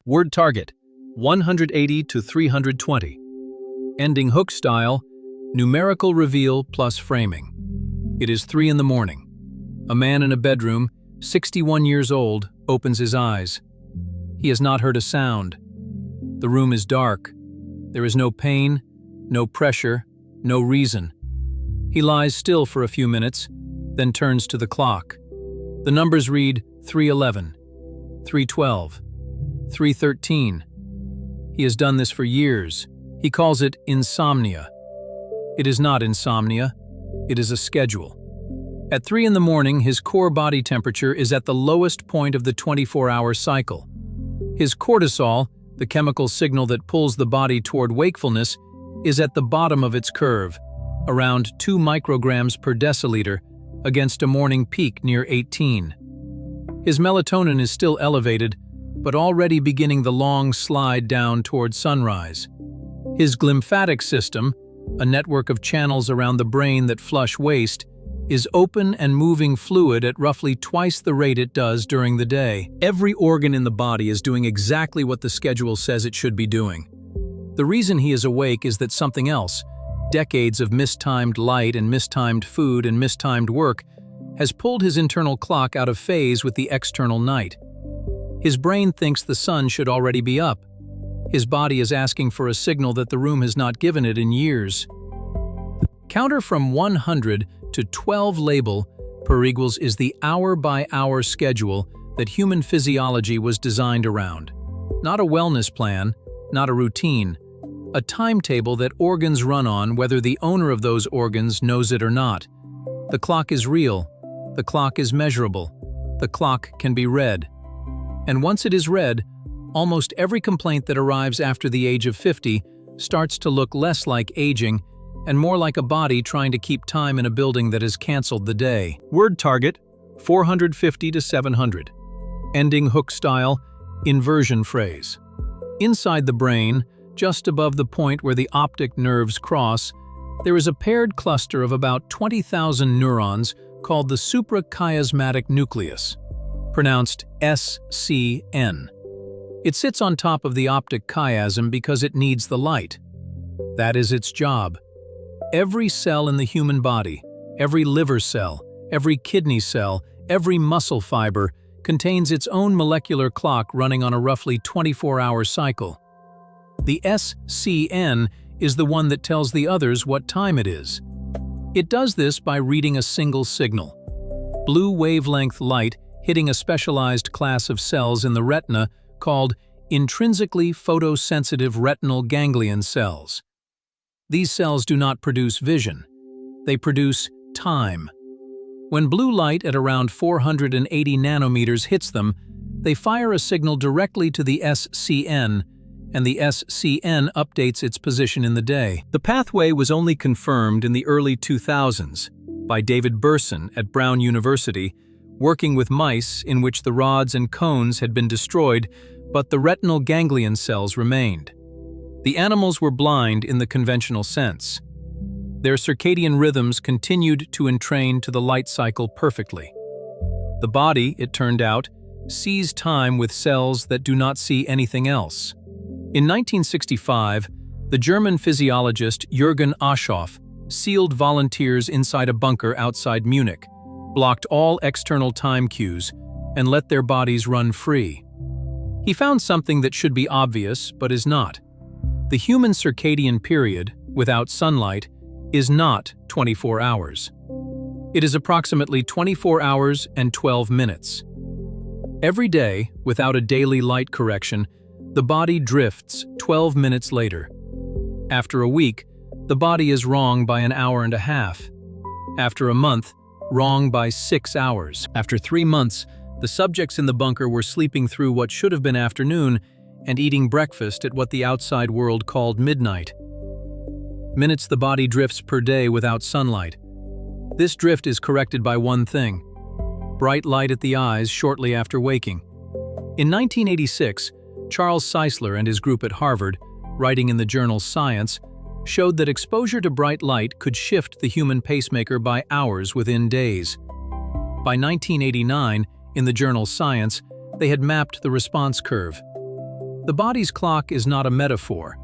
Word target, 180 to 320. Ending hook style, numerical reveal plus framing. It is 3 in the morning. A man in a bedroom, 61 years old, opens his eyes. He has not heard a sound. The room is dark. There is no pain, no pressure, no reason. He lies still for a few minutes, then turns to the clock. The numbers read 3:11, 3:12, 3:13. He has done this for years. He calls it insomnia. It is not insomnia. It is a schedule. At 3 in the morning, his core body temperature is at the lowest point of the 24-hour cycle. His cortisol, the chemical signal that pulls the body toward wakefulness, is at the bottom of its curve, around 2 micrograms per deciliter, against a morning peak near 18. His melatonin is still elevated, but already beginning the long slide down toward sunrise. His glymphatic system, a network of channels around the brain that flush waste, is open and moving fluid at roughly twice the rate it does during the day. Every organ in the body is doing exactly what the schedule says it should be doing. The reason he is awake is that something else, decades of mistimed light and mistimed food and mistimed work, has pulled his internal clock out of phase with the external night. His brain thinks the sun should already be up. His body is asking for a signal that the room has not given it in years. Counter from 100 to 12 label per equals is the hour-by-hour schedule that human physiology was designed around. Not a wellness plan, not a routine, a timetable that organs run on whether the owner of those organs knows it or not. The clock is real. The clock is measurable. The clock can be read. And once it is read, almost every complaint that arrives after the age of 50 starts to look less like aging and more like a body trying to keep time in a building that has canceled the day. Word target, 450 to 700. Ending hook style, inversion phrase. Inside the brain, just above the point where the optic nerves cross, there is a paired cluster of about 20,000 neurons called the suprachiasmatic nucleus, pronounced SCN. It sits on top of the optic chiasm because it needs the light. That is its job. Every cell in the human body, every liver cell, every kidney cell, every muscle fiber contains its own molecular clock running on a roughly 24-hour cycle. The SCN is the one that tells the others what time it is. It does this by reading a single signal. Blue wavelength light hitting a specialized class of cells in the retina called intrinsically photosensitive retinal ganglion cells. These cells do not produce vision. They produce time. When blue light at around 480 nanometers hits them, they fire a signal directly to the SCN, and the SCN updates its position in the day. The pathway was only confirmed in the early 2000s by David Burson at Brown University, working with mice in which the rods and cones had been destroyed, but the retinal ganglion cells remained. The animals were blind in the conventional sense. Their circadian rhythms continued to entrain to the light cycle perfectly. The body, it turned out, sees time with cells that do not see anything else. In 1965, the German physiologist Jürgen Aschoff sealed volunteers inside a bunker outside Munich, blocked all external time cues, and let their bodies run free. He found something that should be obvious but is not. The human circadian period, without sunlight, is not 24 hours. It is approximately 24 hours and 12 minutes. Every day, without a daily light correction, the body drifts 12 minutes later. After a week, the body is wrong by an hour and a half. After a month, wrong by 6 hours. After 3 months, the subjects in the bunker were sleeping through what should have been afternoon and eating breakfast at what the outside world called midnight. Minutes the body drifts per day without sunlight. This drift is corrected by one thing: bright light at the eyes shortly after waking. In 1986, Charles Czeisler and his group at Harvard, writing in the journal Science, showed that exposure to bright light could shift the human pacemaker by hours within days. By 1989, in the journal Science, they had mapped the response curve. The body's clock is not a metaphor.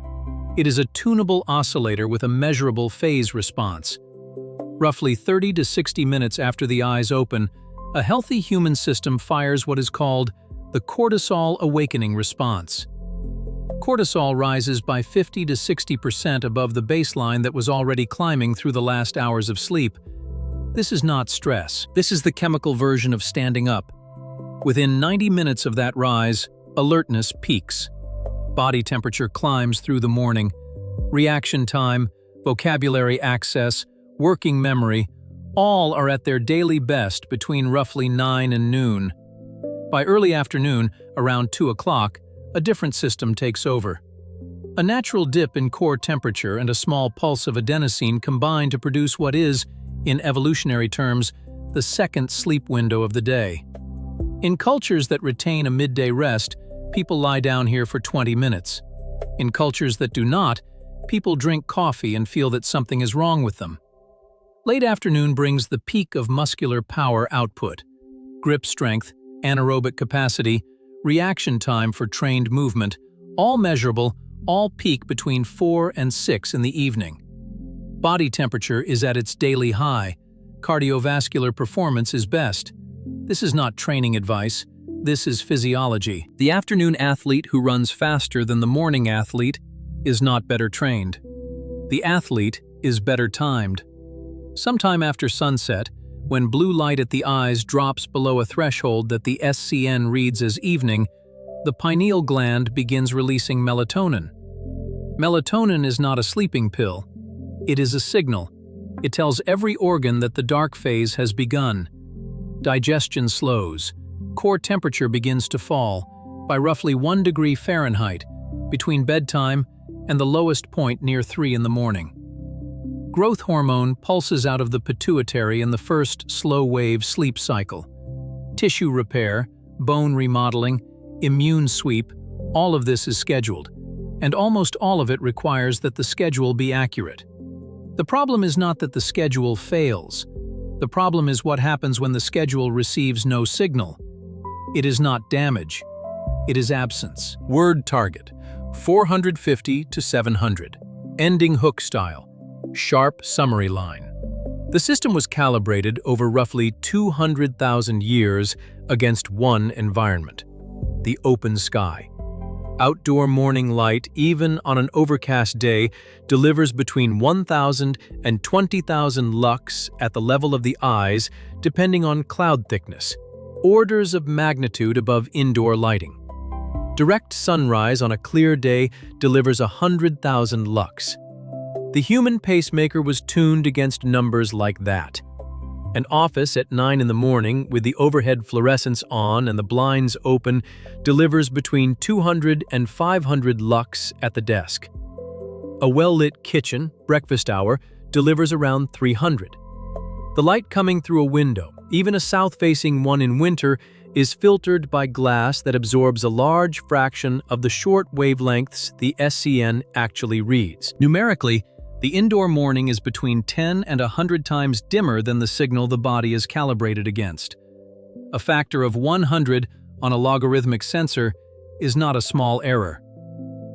It is a tunable oscillator with a measurable phase response. Roughly 30 to 60 minutes after the eyes open, a healthy human system fires what is called the cortisol awakening response. Cortisol rises by 50 to 60% above the baseline that was already climbing through the last hours of sleep. This is not stress. This is the chemical version of standing up. Within 90 minutes of that rise, alertness peaks. Body temperature climbs through the morning. Reaction time, vocabulary access, working memory, all are at their daily best between roughly 9 and noon. By early afternoon, around 2 o'clock, a different system takes over. A natural dip in core temperature and a small pulse of adenosine combine to produce what is, in evolutionary terms, the second sleep window of the day. In cultures that retain a midday rest, people lie down here for 20 minutes. In cultures that do not, people drink coffee and feel that something is wrong with them. Late afternoon brings the peak of muscular power output, grip strength, anaerobic capacity, reaction time for trained movement, all measurable, all peak between 4 and 6 in the evening. Body temperature is at its daily high. Cardiovascular performance is best. This is not training advice. This is physiology. The afternoon athlete who runs faster than the morning athlete is not better trained. The athlete is better timed. Sometime after sunset, when blue light at the eyes drops below a threshold that the SCN reads as evening, the pineal gland begins releasing melatonin. Melatonin is not a sleeping pill. It is a signal. It tells every organ that the dark phase has begun. Digestion slows. Core temperature begins to fall by roughly 1 degree Fahrenheit between bedtime and the lowest point near 3 in the morning. Growth hormone pulses out of the pituitary in the first slow-wave sleep cycle. Tissue repair, bone remodeling, immune sweep, all of this is scheduled, and almost all of it requires that the schedule be accurate. The problem is not that the schedule fails. The problem is what happens when the schedule receives no signal. It is not damage. It is absence. Word target, 450 to 700. Ending hook style. Sharp summary line. The system was calibrated over roughly 200,000 years against one environment, the open sky. Outdoor morning light, even on an overcast day, delivers between 1,000 and 20,000 lux at the level of the eyes, depending on cloud thickness, orders of magnitude above indoor lighting. Direct sunrise on a clear day delivers 100,000 lux. The human pacemaker was tuned against numbers like that. An office at 9 in the morning with the overhead fluorescence on and the blinds open delivers between 200 and 500 lux at the desk. A well-lit kitchen, breakfast hour, delivers around 300. The light coming through a window, even a south-facing one in winter, is filtered by glass that absorbs a large fraction of the short wavelengths the SCN actually reads. Numerically, the indoor morning is between 10 and 100 times dimmer than the signal the body is calibrated against. A factor of 100 on a logarithmic sensor is not a small error.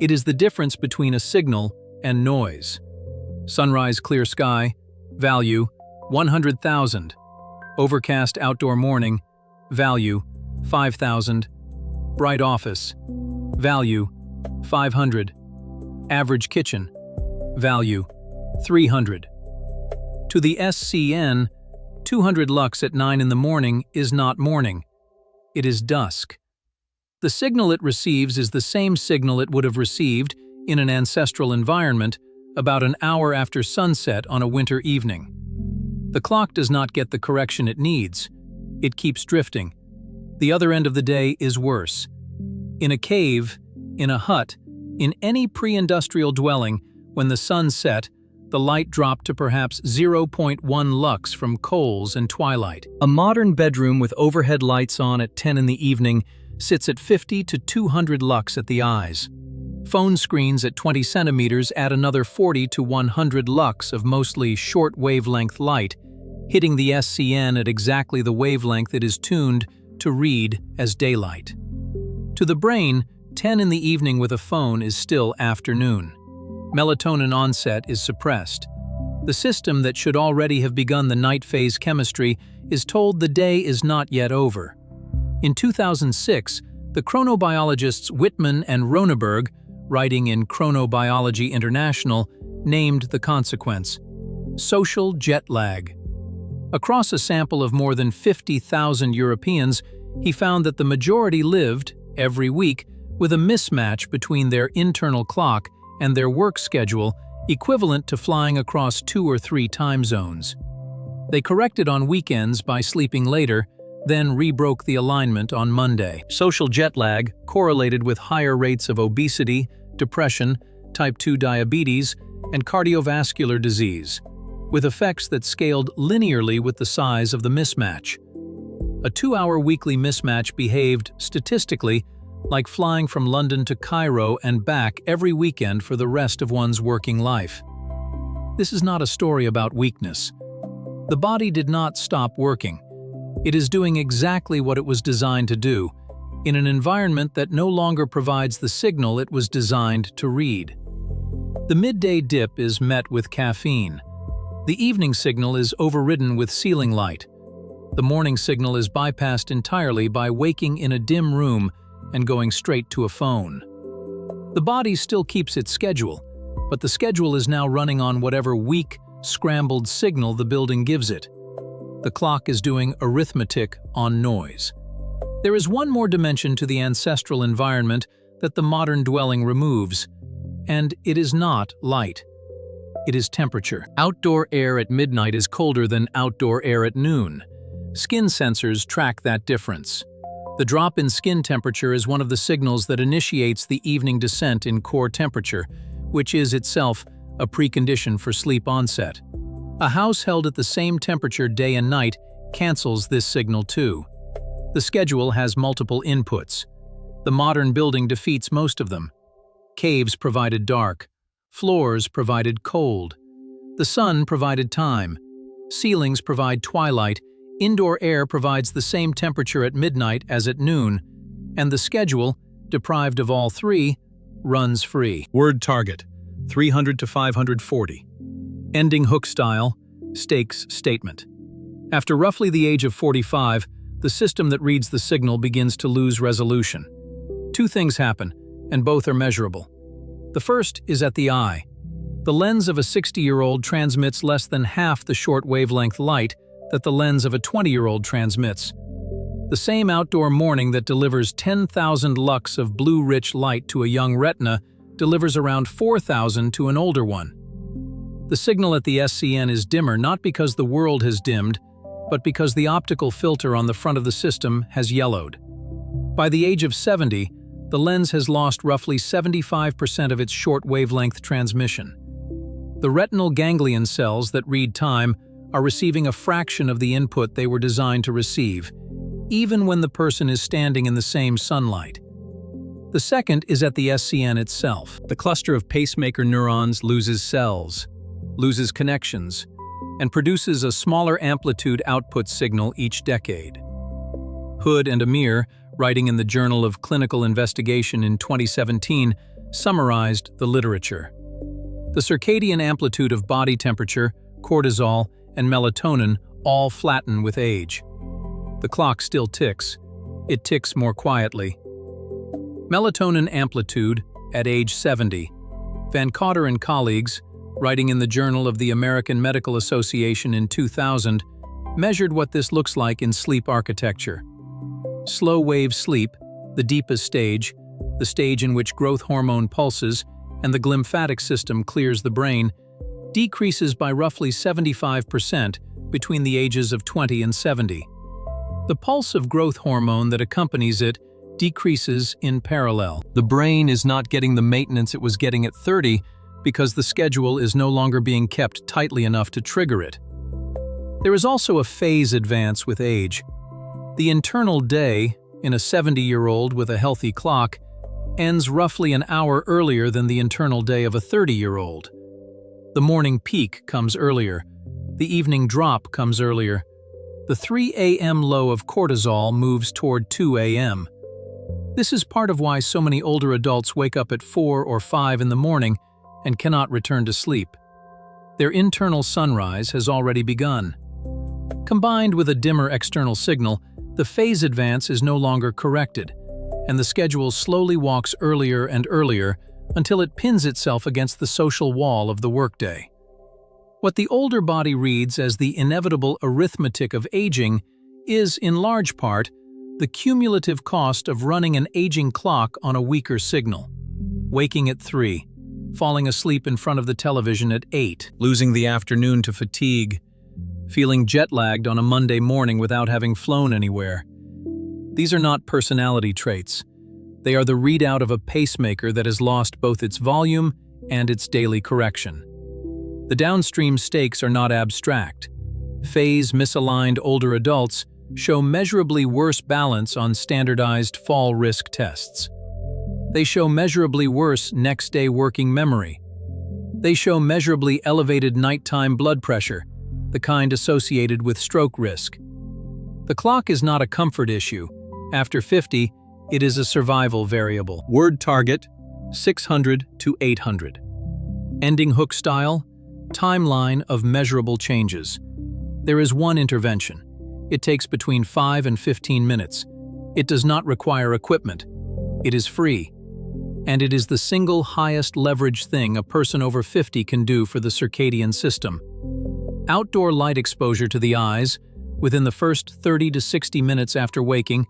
It is the difference between a signal and noise. Sunrise clear sky, value 100,000. Overcast outdoor morning, value 5,000. Bright office, value 500. Average kitchen, value 300. To the SCN, 200 lux at 9 in the morning is not morning. It is dusk. The signal it receives is the same signal it would have received in an ancestral environment about an hour after sunset on a winter evening. The clock does not get the correction it needs. It keeps drifting. The other end of the day is worse. In a cave, in a hut, in any pre-industrial dwelling, when the sun set, the light dropped to perhaps 0.1 lux from coals and twilight. A modern bedroom with overhead lights on at 10 in the evening sits at 50 to 200 lux at the eyes. Phone screens at 20 centimeters add another 40 to 100 lux of mostly short wavelength light, hitting the SCN at exactly the wavelength it is tuned to read as daylight. To the brain, 10 in the evening with a phone is still afternoon. Melatonin onset is suppressed. The system that should already have begun the night phase chemistry is told the day is not yet over. In 2006, the chronobiologists Whitman and Roneberg, writing in Chronobiology International, named the consequence: social jet lag. Across a sample of more than 50,000 Europeans, he found that the majority lived, every week, with a mismatch between their internal clock and their work schedule, equivalent to flying across 2 or 3 time zones. They corrected on weekends by sleeping later, then rebroke the alignment on Monday. Social jet lag correlated with higher rates of obesity, depression, type 2 diabetes, and cardiovascular disease, with effects that scaled linearly with the size of the mismatch. A 2-hour weekly mismatch behaved, statistically, like flying from London to Cairo and back every weekend for the rest of one's working life. This is not a story about weakness. The body did not stop working. It is doing exactly what it was designed to do, in an environment that no longer provides the signal it was designed to read. The midday dip is met with caffeine. The evening signal is overridden with ceiling light. The morning signal is bypassed entirely by waking in a dim room and going straight to a phone. The body still keeps its schedule, but the schedule is now running on whatever weak, scrambled signal the building gives it. The clock is doing arithmetic on noise. There is one more dimension to the ancestral environment that the modern dwelling removes, and it is not light. It is temperature. Outdoor air at midnight is colder than outdoor air at noon. Skin sensors track that difference. The drop in skin temperature is one of the signals that initiates the evening descent in core temperature, which is itself a precondition for sleep onset. A house held at the same temperature day and night cancels this signal too. The schedule has multiple inputs. The modern building defeats most of them. Caves provided dark. Floors provided cold. The sun provided time. Ceilings provide twilight. Indoor air provides the same temperature at midnight as at noon. And the schedule, deprived of all three, runs free. Word target, 300 to 540. Ending hook style, stakes statement. After roughly the age of 45, the system that reads the signal begins to lose resolution. 2 things happen, and both are measurable. The first is at the eye. The lens of a 60-year-old transmits less than half the short wavelength light that the lens of a 20-year-old transmits. The same outdoor morning that delivers 10,000 lux of blue-rich light to a young retina delivers around 4,000 to an older one. The signal at the SCN is dimmer not because the world has dimmed, but because the optical filter on the front of the system has yellowed. By the age of 70, the lens has lost roughly 75% of its short wavelength transmission. The retinal ganglion cells that read time are receiving a fraction of the input they were designed to receive, even when the person is standing in the same sunlight. The second is at the SCN itself. The cluster of pacemaker neurons loses cells, loses connections, and produces a smaller amplitude output signal each decade. Hood and Amir, writing in the Journal of Clinical Investigation in 2017, summarized the literature. The circadian amplitude of body temperature, cortisol, and melatonin all flatten with age. The clock still ticks. It ticks more quietly. Melatonin amplitude at age 70. Van Cotter and colleagues, writing in the Journal of the American Medical Association in 2000, measured what this looks like in sleep architecture. Slow-wave sleep, the deepest stage, the stage in which growth hormone pulses and the glymphatic system clears the brain, decreases by roughly 75% between the ages of 20 and 70. The pulse of growth hormone that accompanies it decreases in parallel. The brain is not getting the maintenance it was getting at 30 because the schedule is no longer being kept tightly enough to trigger it. There is also a phase advance with age. The internal day, in a 70-year-old with a healthy clock, ends roughly an hour earlier than the internal day of a 30-year-old. The morning peak comes earlier. The evening drop comes earlier. The 3 a.m. low of cortisol moves toward 2 a.m. This is part of why so many older adults wake up at 4 or 5 in the morning and cannot return to sleep. Their internal sunrise has already begun. Combined with a dimmer external signal, the phase advance is no longer corrected, and the schedule slowly walks earlier and earlier until it pins itself against the social wall of the workday. What the older body reads as the inevitable arithmetic of aging is, in large part, the cumulative cost of running an aging clock on a weaker signal. Waking at 3, falling asleep in front of the television at 8, losing the afternoon to fatigue, feeling jet-lagged on a Monday morning without having flown anywhere. These are not personality traits. They are the readout of a pacemaker that has lost both its volume and its daily correction. The downstream stakes are not abstract. Phase-misaligned older adults show measurably worse balance on standardized fall risk tests. They show measurably worse next-day working memory. They show measurably elevated nighttime blood pressure, the kind associated with stroke risk. The clock is not a comfort issue. After 50, it is a survival variable. Word target, 600 to 800. Ending hook style, timeline of measurable changes. There is one intervention. It takes between 5 and 15 minutes. It does not require equipment. It is free. And it is the single highest leverage thing a person over 50 can do for the circadian system. Outdoor light exposure to the eyes within the first 30 to 60 minutes after waking,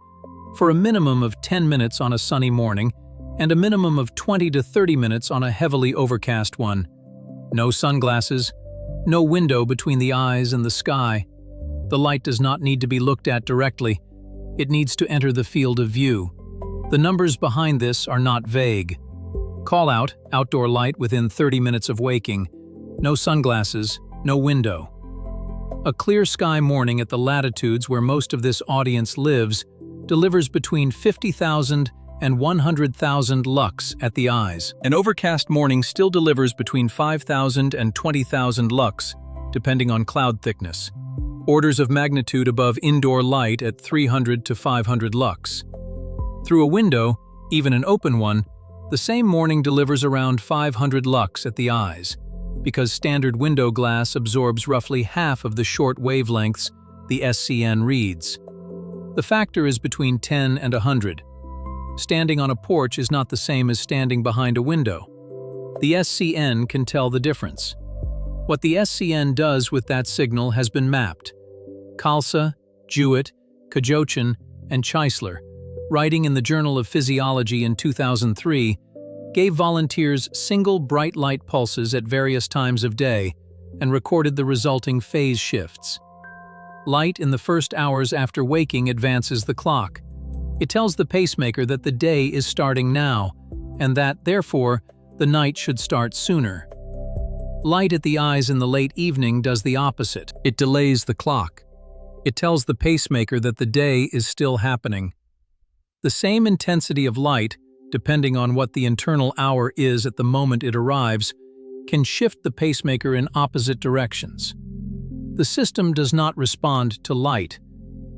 for a minimum of 10 minutes on a sunny morning and a minimum of 20 to 30 minutes on a heavily overcast one. No sunglasses, no window between the eyes and the sky. The light does not need to be looked at directly. It needs to enter the field of view. The numbers behind this are not vague. Call out, outdoor light within 30 minutes of waking. No sunglasses, no window. A clear sky morning at the latitudes where most of this audience lives delivers between 50,000 and 100,000 lux at the eyes. An overcast morning still delivers between 5,000 and 20,000 lux, depending on cloud thickness. Orders of magnitude above indoor light at 300 to 500 lux. Through a window, even an open one, the same morning delivers around 500 lux at the eyes, because standard window glass absorbs roughly half of the short wavelengths the SCN reads. The factor is between 10 and 100. Standing on a porch is not the same as standing behind a window. The SCN can tell the difference. What the SCN does with that signal has been mapped. Khalsa, Jewett, Kajochin, and Cheisler, writing in the Journal of Physiology in 2003, gave volunteers single bright light pulses at various times of day and recorded the resulting phase shifts. Light in the first hours after waking advances the clock. It tells the pacemaker that the day is starting now, and that, therefore, the night should start sooner. Light at the eyes in the late evening does the opposite. It delays the clock. It tells the pacemaker that the day is still happening. The same intensity of light, depending on what the internal hour is at the moment it arrives, can shift the pacemaker in opposite directions. The system does not respond to light.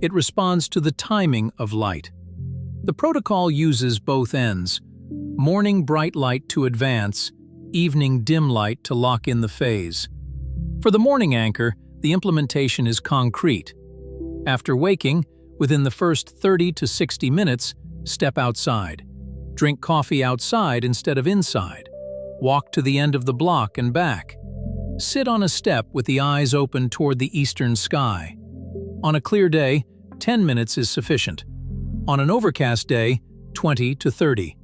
It responds to the timing of light. The protocol uses both ends: morning bright light to advance, evening dim light to lock in the phase. For the morning anchor, the implementation is concrete. After waking, within the first 30 to 60 minutes, step outside. Drink coffee outside instead of inside. Walk to the end of the block and back. Sit on a step with the eyes open toward the eastern sky. On a clear day, 10 minutes is sufficient. On an overcast day, 20 to 30.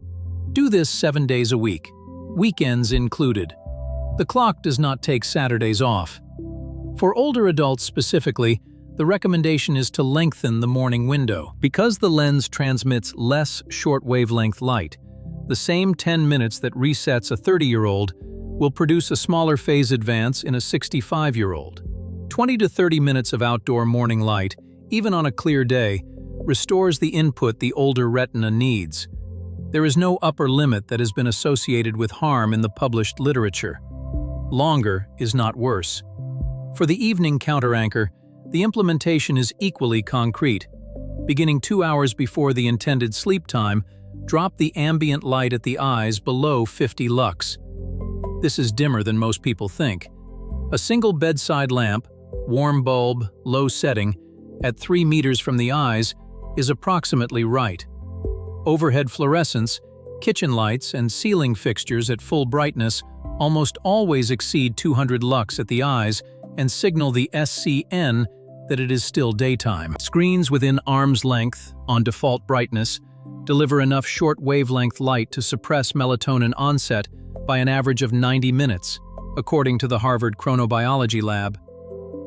Do this 7 days a week, weekends included. The clock does not take Saturdays off. For older adults specifically, the recommendation is to lengthen the morning window. Because the lens transmits less short-wavelength light, the same 10 minutes that resets a 30-year-old will produce a smaller phase advance in a 65-year-old. 20 to 30 minutes of outdoor morning light, even on a clear day, restores the input the older retina needs. There is no upper limit that has been associated with harm in the published literature. Longer is not worse. For the evening counteranchor, the implementation is equally concrete. Beginning 2 hours before the intended sleep time, drop the ambient light at the eyes below 50 lux. This is dimmer than most people think. A single bedside lamp, warm bulb, low setting, at 3 meters from the eyes is approximately right. Overhead fluorescence, kitchen lights, and ceiling fixtures at full brightness almost always exceed 200 lux at the eyes and signal the SCN that it is still daytime. Screens within arm's length, on default brightness, deliver enough short wavelength light to suppress melatonin onset by an average of 90 minutes, according to the Harvard Chronobiology Lab.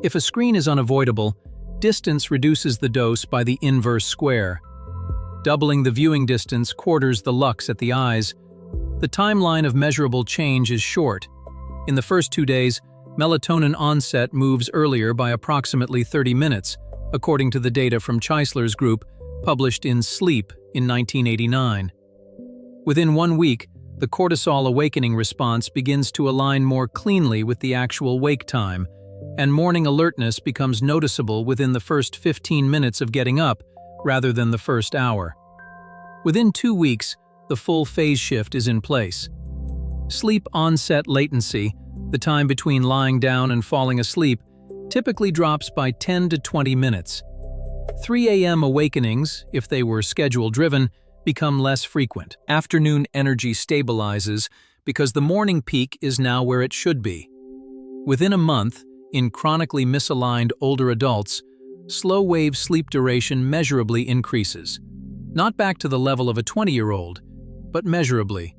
If a screen is unavoidable, distance reduces the dose by the inverse square. Doubling the viewing distance quarters the lux at the eyes. The timeline of measurable change is short. In the first 2 days, melatonin onset moves earlier by approximately 30 minutes, according to the data from Cheisler's group, published in Sleep in 1989. Within 1 week, the cortisol awakening response begins to align more cleanly with the actual wake time, and morning alertness becomes noticeable within the first 15 minutes of getting up, rather than the first hour. Within 2 weeks, the full phase shift is in place. Sleep onset latency, the time between lying down and falling asleep, typically drops by 10 to 20 minutes. 3 a.m. awakenings, if they were schedule-driven, become less frequent. Afternoon energy stabilizes because the morning peak is now where it should be. Within a month, in chronically misaligned older adults, slow-wave sleep duration measurably increases. Not back to the level of a 20-year-old, but measurably.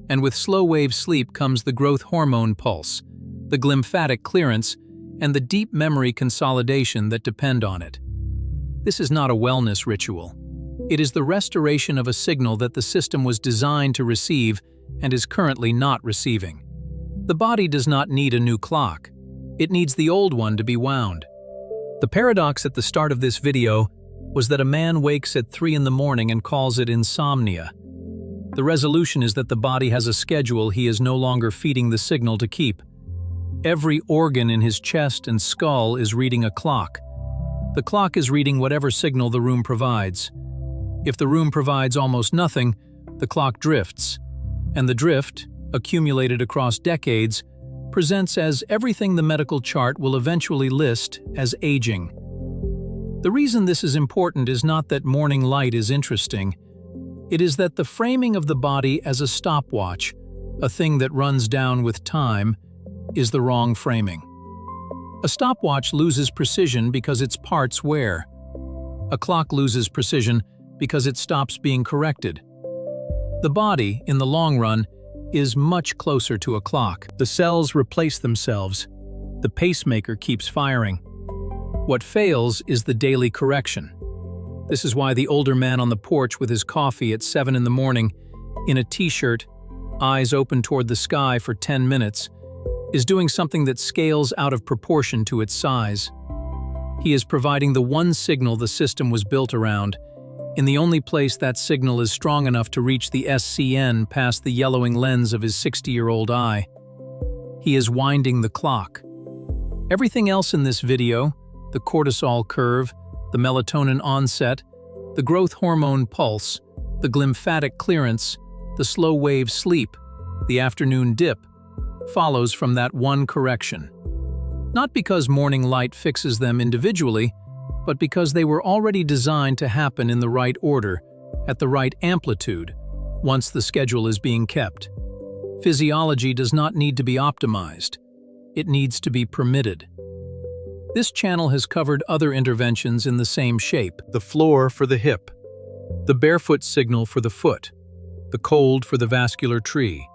And with slow-wave sleep comes the growth hormone pulse, the glymphatic clearance, and the deep memory consolidation that depend on it. This is not a wellness ritual. It is the restoration of a signal that the system was designed to receive and is currently not receiving. The body does not need a new clock. It needs the old one to be wound. The paradox at the start of this video was that a man wakes at 3 in the morning and calls it insomnia. The resolution is that the body has a schedule he is no longer feeding the signal to keep. Every organ in his chest and skull is reading a clock. The clock is reading whatever signal the room provides. If the room provides almost nothing, the clock drifts. And the drift, accumulated across decades, presents as everything the medical chart will eventually list as aging. The reason this is important is not that morning light is interesting. It is that the framing of the body as a stopwatch, a thing that runs down with time, is the wrong framing. A stopwatch loses precision because its parts wear. A clock loses precision because it stops being corrected. The body, in the long run, is much closer to a clock. The cells replace themselves. The pacemaker keeps firing. What fails is the daily correction. This is why the older man on the porch with his coffee at 7 in the morning, in a t-shirt, eyes open toward the sky for 10 minutes, is doing something that scales out of proportion to its size. He is providing the one signal the system was built around, in the only place that signal is strong enough to reach the SCN past the yellowing lens of his 60-year-old eye. He is winding the clock. Everything else in this video, the cortisol curve, the melatonin onset, the growth hormone pulse, the glymphatic clearance, the slow-wave sleep, the afternoon dip, follows from that one correction. Not because morning light fixes them individually, but because they were already designed to happen in the right order, at the right amplitude, once the schedule is being kept. Physiology does not need to be optimized. It needs to be permitted. This channel has covered other interventions in the same shape. The floor for the hip, the barefoot signal for the foot, the cold for the vascular tree.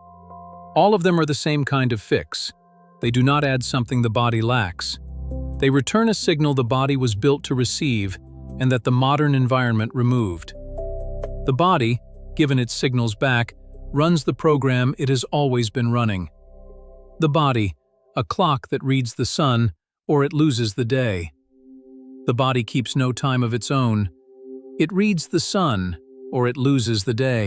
All of them are the same kind of fix. They do not add something the body lacks. They return a signal the body was built to receive and that the modern environment removed. The body, given its signals back, runs the program it has always been running. The body, a clock that reads the sun, or it loses the day. The body keeps no time of its own. It reads the sun, or it loses the day.